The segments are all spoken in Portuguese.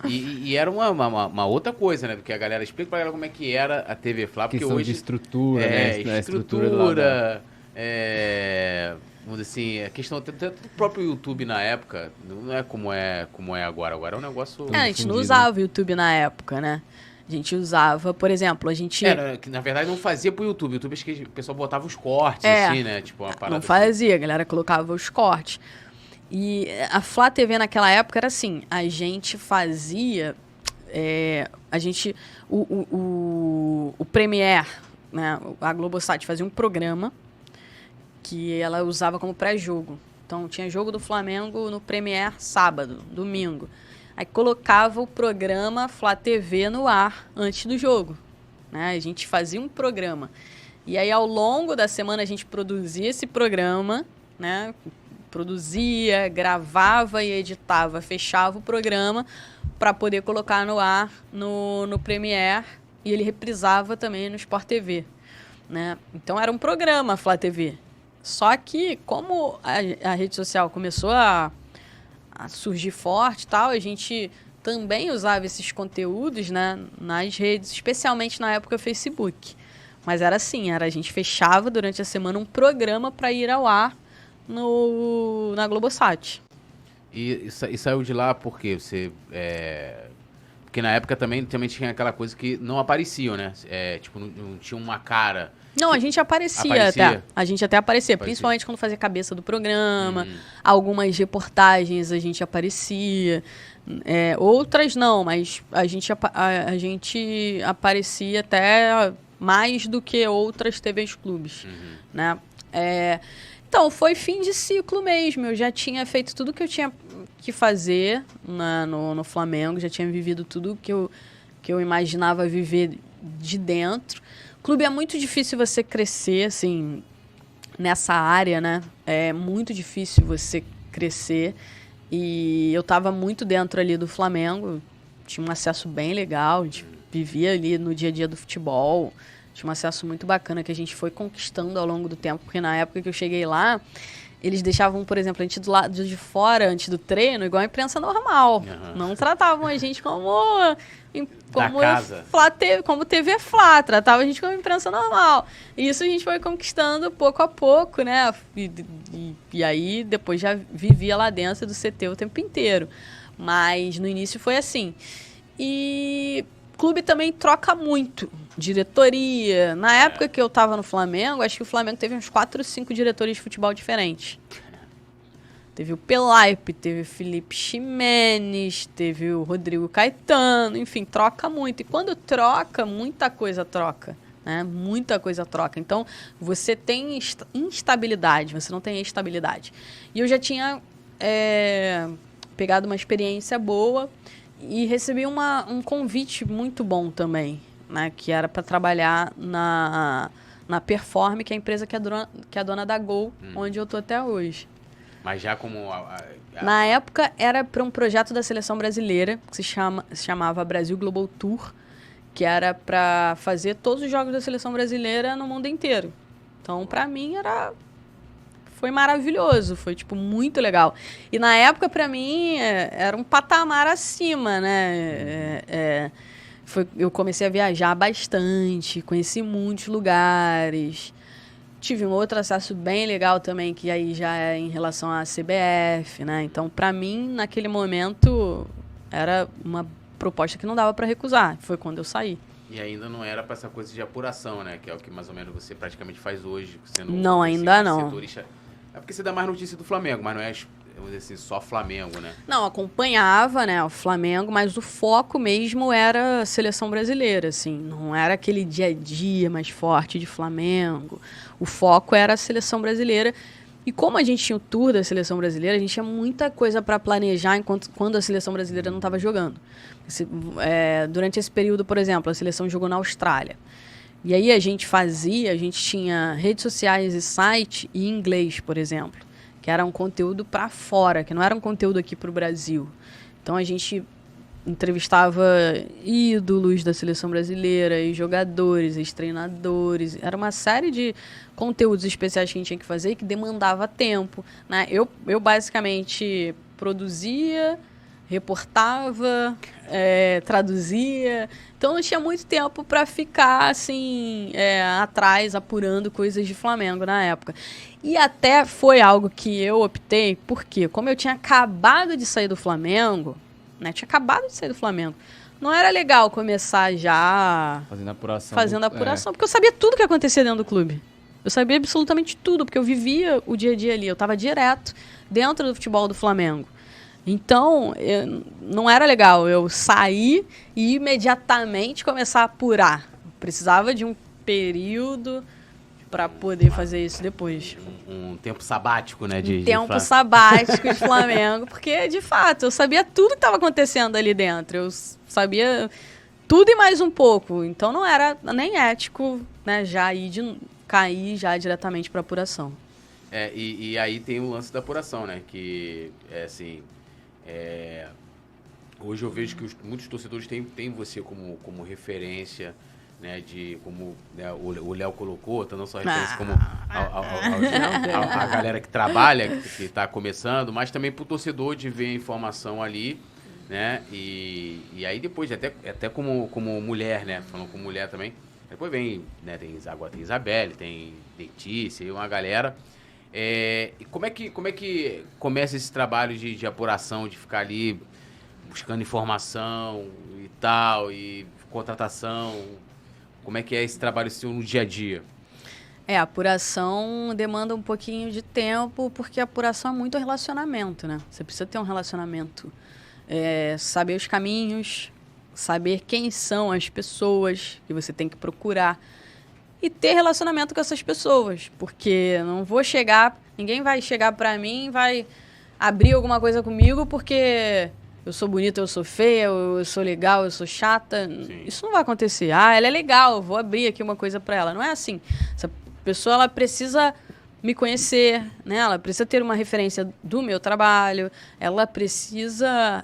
E era uma outra coisa, né? Porque a galera explica pra galera como é que era a TV Fla, porque Questão hoje... de estrutura, né? A estrutura do Estrutura, vamos dizer assim, a questão até do próprio YouTube na época, não é como é agora. Agora é um negócio... Tudo A gente não difundido, usava o YouTube na época, né? A gente usava, por exemplo, a gente... Que na verdade não fazia pro YouTube. O YouTube acho que o pessoal botava os cortes, É. assim, né? Tipo, uma parada Não assim. fazia, a galera colocava os cortes. E a Flá TV naquela época era assim, a gente fazia... O Premiere, né? A Globosat fazia um programa que ela usava como pré-jogo. Então tinha jogo do Flamengo no Premiere sábado, domingo. Aí colocava o programa Flá TV no ar antes do jogo, né? A gente fazia um programa. E aí, ao longo da semana, a gente produzia esse programa, né? Produzia, gravava e editava, fechava o programa para poder colocar no ar no Premiere. E ele reprisava também no Sport TV, né? Então, era um programa Flá TV. Só que, como a rede social começou a surgir forte e tal, a gente também usava esses conteúdos, né, nas redes, especialmente na época Facebook. Mas era assim, a gente fechava durante a semana um programa para ir ao ar na Globosat. E saiu de lá porque você... Porque na época também tinha aquela coisa que não apareciam, né? Tipo, não tinha uma cara... Não, a gente aparecia até. A gente até aparecia, principalmente quando fazia a cabeça do programa. Algumas reportagens a gente aparecia. Outras não, mas a gente aparecia até mais do que outras TVs clubes, né? Então, foi fim de ciclo mesmo. Eu já tinha feito tudo que eu tinha que fazer no Flamengo. Já tinha vivido tudo que eu imaginava viver de dentro. Clube é muito difícil você crescer, assim, nessa área, né? É muito difícil você crescer. E eu estava muito dentro ali do Flamengo. Tinha um acesso bem legal. A gente vivia ali no dia a dia do futebol. Tinha um acesso muito bacana que a gente foi conquistando ao longo do tempo. Porque na época que eu cheguei lá, eles deixavam, por exemplo, a gente do lado de fora, antes do treino, igual a imprensa normal. Não tratavam a gente como como TV Flá, tratava a gente como imprensa normal. E isso a gente foi conquistando pouco a pouco, né? E aí depois já vivia lá dentro do CT o tempo inteiro. Mas no início foi assim. E o clube também troca muito. Diretoria. Na época que eu tava no Flamengo, acho que o Flamengo teve uns 4 ou 5 diretores de futebol diferentes. Teve o Pelaipe, teve o Felipe Ximenes, teve o Rodrigo Caetano, enfim, troca muito. E quando troca, muita coisa troca, né? Muita coisa troca. Então, você tem instabilidade, você não tem estabilidade. E eu já tinha pegado uma experiência boa e recebi um convite muito bom também, né? Que era para trabalhar na Perform, que é a empresa que é a dona da Gol, onde eu tô até hoje. Mas já como... Na época, era para um projeto da Seleção Brasileira, que se chamava Brasil Global Tour, que era para fazer todos os jogos da Seleção Brasileira no mundo inteiro. Então, para mim, foi maravilhoso, foi, tipo, muito legal. E na época, para mim, era um patamar acima, né? Eu comecei a viajar bastante, conheci muitos lugares. Tive um outro acesso bem legal também, que aí já é em relação à CBF, né? Então, para mim, naquele momento, era uma proposta que não dava para recusar. Foi quando eu saí. E ainda não era para essa coisa de apuração, né? Que é o que mais ou menos você praticamente faz hoje. Não, ainda não. É porque você dá mais notícia do Flamengo, mas não é, vamos dizer assim, só Flamengo, né? Não, acompanhava, né, o Flamengo, mas o foco mesmo era a Seleção Brasileira, assim. Não era aquele dia a dia mais forte de Flamengo. O foco era a Seleção Brasileira. E como a gente tinha o tour da Seleção Brasileira, a gente tinha muita coisa para planejar quando a Seleção Brasileira não estava jogando. Durante esse período, por exemplo, a seleção jogou na Austrália. E aí a gente tinha redes sociais e site em inglês, por exemplo, que era um conteúdo para fora, que não era um conteúdo aqui para o Brasil. Então a gente entrevistava ídolos da seleção brasileira, e jogadores, e treinadores. Era uma série de conteúdos especiais que a gente tinha que fazer e que demandava tempo, né? Eu basicamente produzia, reportava, traduzia. Então não tinha muito tempo para ficar assim atrás, apurando coisas de Flamengo na época. E até foi algo que eu optei, porque como eu tinha acabado de sair do Flamengo, né? Não era legal começar já fazendo apuração, porque eu sabia tudo que acontecia dentro do clube. Eu sabia absolutamente tudo, porque eu vivia o dia a dia ali. Eu estava direto dentro do futebol do Flamengo. Então, não era legal eu sair e imediatamente começar a apurar. Eu precisava de um período para poder fazer isso depois. Um tempo sabático, né? Sabático de Flamengo, porque, de fato, eu sabia tudo que estava acontecendo ali dentro. Eu sabia tudo e mais um pouco. Então, não era nem ético, né, cair já diretamente para apuração. E aí tem o lance da apuração, né? Que, assim... hoje eu vejo que muitos torcedores têm você como referência, né, como, né, o Léo colocou, não só referência como a galera que trabalha, que está começando, mas também para o torcedor de ver a informação ali, né, e aí depois, até como mulher, né, falando como mulher também, depois vem, né, tem Isabelle, tem Letícia e uma galera. E como é que começa esse trabalho de apuração, de ficar ali buscando informação e tal, e contratação? Como é que é esse trabalho seu no dia a dia? A apuração demanda um pouquinho de tempo, porque a apuração é muito relacionamento, né? Você precisa ter um relacionamento, saber os caminhos, saber quem são as pessoas que você tem que procurar. E ter relacionamento com essas pessoas, porque ninguém vai chegar pra mim e vai abrir alguma coisa comigo porque eu sou bonita, eu sou feia, eu sou legal, eu sou chata. Sim. Isso não vai acontecer. Ela é legal, eu vou abrir aqui uma coisa pra ela. Não é assim. Essa pessoa, ela precisa me conhecer, né? Ela precisa ter uma referência do meu trabalho, ela precisa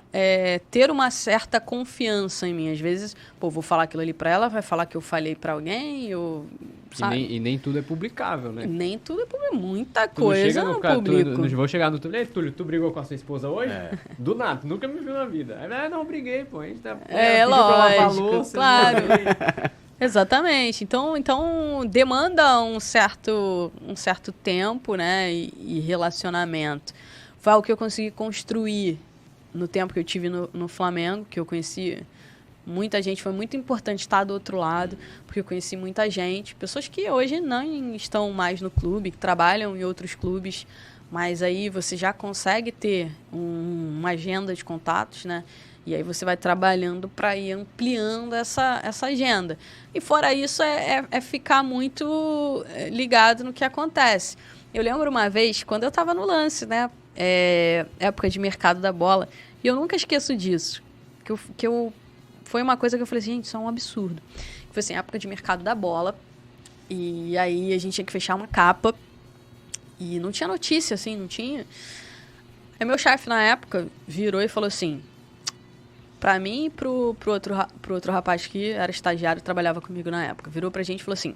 ter uma certa confiança em mim. Às vezes, vou falar aquilo ali pra ela, vai falar que eu falei pra alguém, e nem tudo é publicável, né? Nem tudo é publicável, muita coisa não publico. Vou chegar no Túlio, Túlio, tu brigou com a sua esposa hoje? Do nada, nunca me viu na vida. Aí, não, briguei, pô, a gente tá... lógico, claro. Exatamente. Então demanda um certo tempo, né, e relacionamento. Foi algo que eu consegui construir no tempo que eu tive no Flamengo, que eu conheci muita gente. Foi muito importante estar do outro lado, porque eu conheci muita gente, pessoas que hoje não estão mais no clube, que trabalham em outros clubes, mas aí você já consegue ter uma agenda de contatos, né? E aí você vai trabalhando para ir ampliando essa agenda. E fora isso, é ficar muito ligado no que acontece. Eu lembro uma vez, quando eu estava no lance, né? Época de mercado da bola. E eu nunca esqueço disso. Foi uma coisa que eu falei assim, gente, isso é um absurdo. Foi assim, época de mercado da bola. E aí a gente tinha que fechar uma capa. E não tinha notícia, assim, não tinha. Aí meu chefe, na época, virou e falou assim... Pra mim e pro outro rapaz que era estagiário e trabalhava comigo na época. Virou pra gente e falou assim,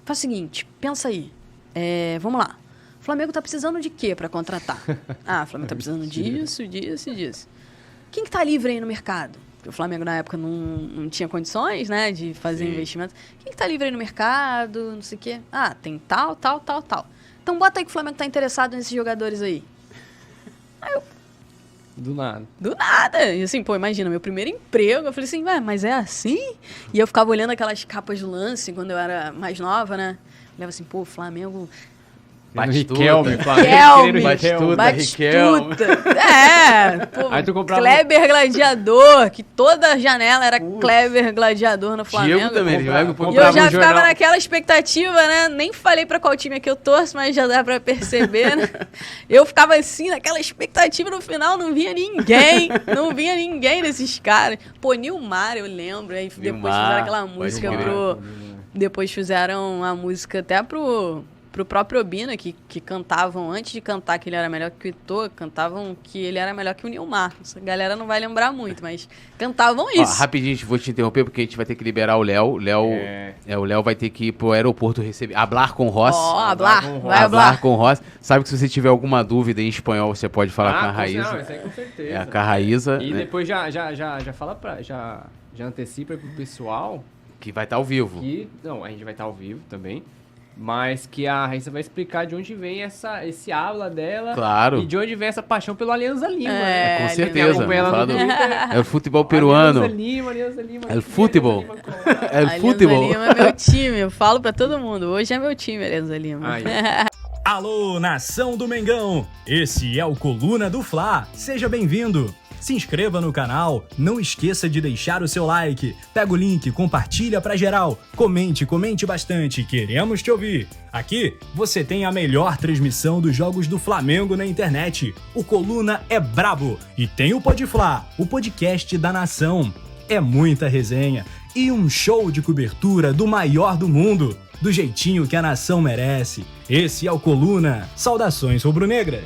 faz o seguinte, pensa aí, vamos lá. O Flamengo tá precisando de quê pra contratar? O Flamengo tá precisando disso. Quem que tá livre aí no mercado? Porque o Flamengo na época não tinha condições, né, de fazer investimento. Quem que tá livre aí no mercado, não sei o quê? Tem tal. Então bota aí que o Flamengo tá interessado nesses jogadores aí. Aí eu... Do nada. E assim, imagina, meu primeiro emprego, eu falei assim, mas é assim? E eu ficava olhando aquelas capas do lance quando eu era mais nova, né? Eu olhava assim, Flamengo... Riquelme. Batistuta. Aí tu comprava... Kleber Gladiador, que toda janela era Kleber Gladiador no Flamengo. Diego também, e eu já ficava naquela expectativa, né? Nem falei pra qual time é que eu torço, mas já dá pra perceber, né? Eu ficava assim, naquela expectativa, no final não vinha ninguém desses caras. Nilmar, eu lembro, aí depois fizeram aquela música Depois fizeram a música até pro pro próprio Obina, que cantavam, antes de cantar que ele era melhor que o Eto'o, cantavam que ele era melhor que o Nilmar. Essa galera não vai lembrar muito, mas cantavam isso. Rapidinho, vou te interromper, porque a gente vai ter que liberar o Léo. O Léo vai ter que ir pro aeroporto receber. Hablar com Ross. Vai hablar com Ross. Sabe que se você tiver alguma dúvida em espanhol, você pode falar com a Raíza. Não, isso aí com certeza. É a Raíza. E né? depois já fala já antecipa pro pessoal que vai estar ao vivo. Não, a gente vai estar ao vivo também. Mas que a Raíssa vai explicar de onde vem esse habla dela. Claro. E de onde vem essa paixão pelo Alianza Lima. Com certeza. É o futebol peruano. Alianza Lima. É o futebol. É o futebol. Alianza Lima é meu time. Eu falo pra todo mundo. Hoje é meu time, Alianza Lima. Alô, nação do Mengão. Esse é o Coluna do Fla. Seja bem-vindo. Se inscreva no canal, não esqueça de deixar o seu like, pega o link, compartilha pra geral, comente bastante, queremos te ouvir. Aqui você tem a melhor transmissão dos jogos do Flamengo na internet. O Coluna é brabo e tem o Podfla, o podcast da nação. É muita resenha e um show de cobertura do maior do mundo, do jeitinho que a nação merece. Esse é o Coluna. Saudações rubro-negras.